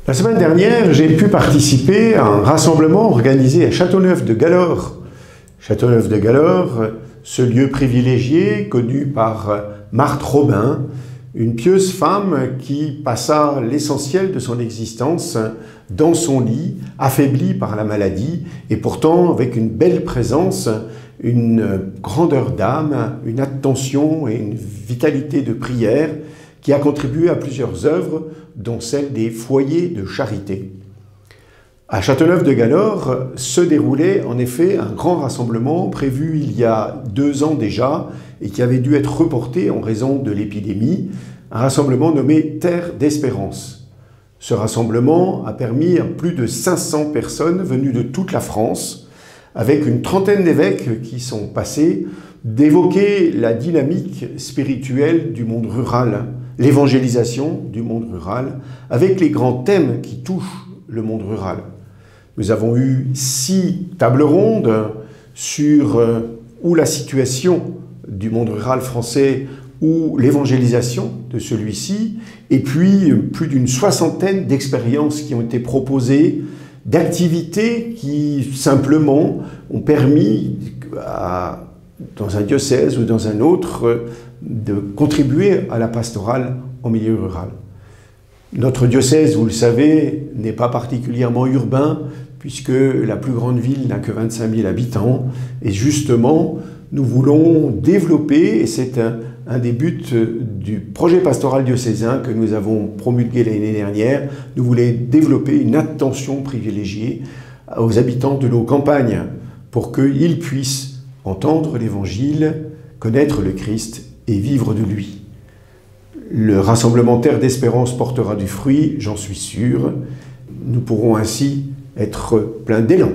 La semaine dernière, j'ai pu participer à un rassemblement organisé à Châteauneuf-de-Galore. Châteauneuf-de-Galore, ce lieu privilégié connu par Marthe Robin, une pieuse femme qui passa l'essentiel de son existence dans son lit, affaiblie par la maladie, et pourtant avec une belle présence, une grandeur d'âme, une attention et une vitalité de prière qui a contribué à plusieurs œuvres, dont celle des foyers de charité. À Châteauneuf-de-Galore se déroulait en effet un grand rassemblement prévu il y a 2 ans déjà et qui avait dû être reporté en raison de l'épidémie, un rassemblement nommé Terre d'Espérance. Ce rassemblement a permis à plus de 500 personnes venues de toute la France, avec une trentaine d'évêques qui sont passés, d'évoquer la dynamique spirituelle du monde rural, l'évangélisation du monde rural, avec les grands thèmes qui touchent le monde rural. Nous avons eu 6 tables rondes sur ou la situation du monde rural français ou l'évangélisation de celui-ci, et puis plus d'une 60aine d'expériences qui ont été proposées, d'activités qui simplement ont permis dans un diocèse ou dans un autre de contribuer à la pastorale en milieu rural. Notre diocèse, vous le savez, n'est pas particulièrement urbain, puisque la plus grande ville n'a que 25 000 habitants. Et justement, nous voulons développer, et c'est un des buts du projet pastoral diocésain que nous avons promulgué l'année dernière, nous voulons développer une attention privilégiée aux habitants de nos campagnes pour qu'ils puissent entendre l'Évangile, connaître le Christ et vivre de lui. Le rassemblement Terre d'Espérance portera du fruit, j'en suis sûr. Nous pourrons ainsi être pleins d'élan.